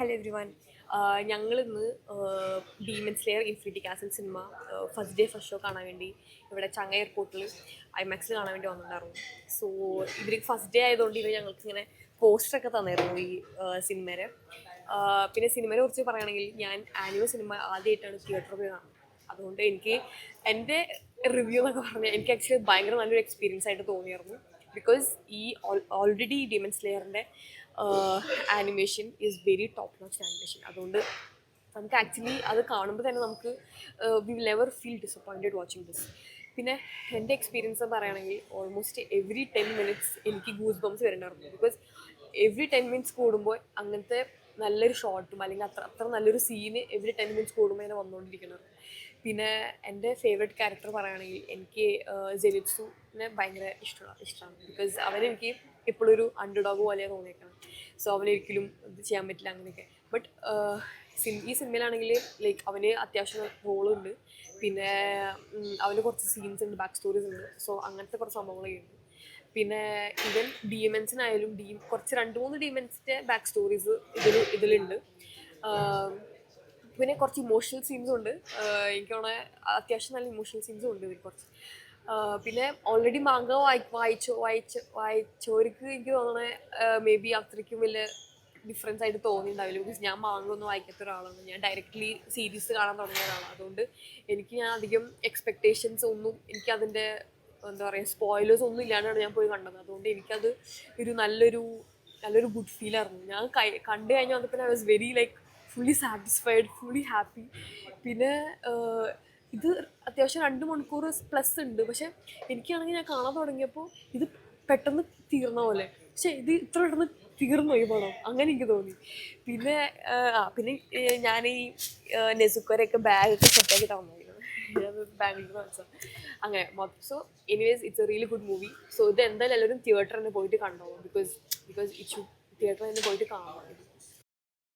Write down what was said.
Hello everyone. ഞങ്ങളിന്ന് Demon Slayer Infinity Castle cinema first day first show കാണാൻ വേണ്ടി ഇവിടെ ചങ്ങ എയർപോർട്ടിൽ ഐമാക്സിൽ കാണാൻ വേണ്ടി വന്നിട്ടുണ്ടായിരുന്നു. സോ ഇവർക്ക് ഫസ്റ്റ് ഡേ ആയതുകൊണ്ട് ഇവർ ഞങ്ങൾക്ക് ഇങ്ങനെ പോസ്റ്ററൊക്കെ തന്നായിരുന്നു ഈ സിനിമയുടെ. പിന്നെ സിനിമയെ കുറിച്ച് പറയുകയാണെങ്കിൽ ഞാൻ ആനുവൽ സിനിമ ആദ്യമായിട്ടാണ് തിയേറ്ററിൽ പോയി കാണുന്നത്. അതുകൊണ്ട് എനിക്ക് എൻ്റെ റിവ്യൂ എന്നൊക്കെ പറഞ്ഞാൽ എനിക്ക് ആക്ച്വലി ഭയങ്കര നല്ലൊരു എക്സ്പീരിയൻസ് ആയിട്ട് തോന്നിയായിരുന്നു. ബിക്കോസ് ഈ ഓൾറെഡി ഡീമൻ സ്ലെയറിൻ്റെ animation is very top notch animation. അതുകൊണ്ട് നമുക്ക് ആക്ച്വലി അത് കാണുമ്പോൾ തന്നെ നമുക്ക് we will never feel disappointed watching this. പിന്നെ എൻ്റെ എക്സ്പീരിയൻസ് പറയുകയാണെങ്കിൽ ഓൾമോസ്റ്റ് എവറി 10 minutes എനിക്ക് ഗൂസ് ബംസ് വരുന്നുണ്ടായിരുന്നു. ബിക്കോസ് എവറി 10 minutes കൂടുമ്പോൾ അങ്ങനത്തെ നല്ലൊരു ഷോട്ടും അല്ലെങ്കിൽ അത്ര നല്ലൊരു സീന് എവറി 10 minutes കൂടുമ്പോൾ ഇങ്ങനെ വന്നുകൊണ്ടിരിക്കുന്നത്. പിന്നെ എൻ്റെ ഫേവറേറ്റ് ക്യാരക്ടർ പറയുകയാണെങ്കിൽ എനിക്ക് ജെലിറ്റ്സുവിനെ ഭയങ്കര ഇഷ്ടമാണ്. ബിക്കോസ് അവനെനിക്ക് എപ്പോഴൊരു അണ്ടർഡോഗ് പോലെയാണ് തോന്നിയേക്കണം. സോ അവനൊരിക്കലും ഇത് ചെയ്യാൻ പറ്റില്ല അങ്ങനെയൊക്കെ. ബട്ട് ഈ സിനിമയിലാണെങ്കിൽ ലൈക്ക് അവന് അത്യാവശ്യം റോളുണ്ട്. പിന്നെ അവന് കുറച്ച് സീൻസ് ഉണ്ട്, ബാക്ക് സ്റ്റോറീസ് ഉണ്ട്. സോ അങ്ങനത്തെ കുറച്ച് സംഭവങ്ങളൊക്കെ ഉണ്ട്. പിന്നെ ഈവൻ ഡീമൻസിനായാലും കുറച്ച് 2-3 ഡീമൻസിൻ്റെ ബാക്ക് സ്റ്റോറീസ് ഇതിലുണ്ട്. പിന്നെ കുറച്ച് ഇമോഷണൽ സീൻസും ഉണ്ട്. എനിക്ക് തോന്നുന്നത് അത്യാവശ്യം നല്ല ഇമോഷണൽ സീൻസും ഉണ്ട് ഇതിൽ കുറച്ച്. പിന്നെ ഓൾറെഡി മാങ്ക വായിച്ചവർക്ക് എനിക്ക് തോന്നുന്നത് മേ ബി അത്രയ്ക്കും വലിയ ഡിഫറൻസ് ആയിട്ട് തോന്നിയിട്ടുണ്ടാവില്ല. ബിക്കോസ് ഞാൻ മാങ്ക ഒന്നും വായിക്കാത്ത ഒരാളാണ്. ഞാൻ ഡയറക്റ്റ്ലി സീരീസ് കാണാൻ തുടങ്ങിയ ഒരാളാണ്. അതുകൊണ്ട് ഞാൻ അധികം എക്സ്പെക്റ്റേഷൻസ് ഒന്നും എനിക്കതിൻ്റെ എന്താ പറയുക സ്പോയിലേഴ്സ് ഒന്നും ഇല്ലാണ്ടാണ് ഞാൻ പോയി കണ്ടത്. അതുകൊണ്ട് എനിക്കത് നല്ലൊരു ഗുഡ് ഫീലായിരുന്നു. ഞാൻ കണ്ടു കഴിഞ്ഞ് വന്നപ്പോൾ I was very like fully satisfied, fully happy. പിന്നെ ഇത് അത്യാവശ്യം 2 മണിക്കൂർ പ്ലസ് ഉണ്ട്. പക്ഷെ എനിക്കാണെങ്കിൽ ഞാൻ കാണാൻ തുടങ്ങിയപ്പോൾ ഇത് പെട്ടെന്ന് തീർന്ന പോലെ. പക്ഷെ ഇത് ഇത്ര പെട്ടെന്ന് തീർന്നു ഈ പടം, അങ്ങനെ എനിക്ക് തോന്നി. പിന്നെ പിന്നെ ഞാൻ ഈ നെസുക്കരൊക്കെ ബാഗൊക്കെ സെറ്റാക്കിയിട്ട് വന്നിരുന്നു. ബാംഗ്ലൂരിൽ നിന്ന് വെച്ചാൽ അങ്ങനെ മൊത്തം. So anyways it's A really good movie. So ഇത് എന്തായാലും എല്ലാവരും തിയേറ്ററിൽ തന്നെ പോയിട്ട് കണ്ടോ. ബിക്കോസ് ഇറ്റ് ഷുഡ് തിയേറ്ററിൽ തന്നെ പോയിട്ട് കാണണം.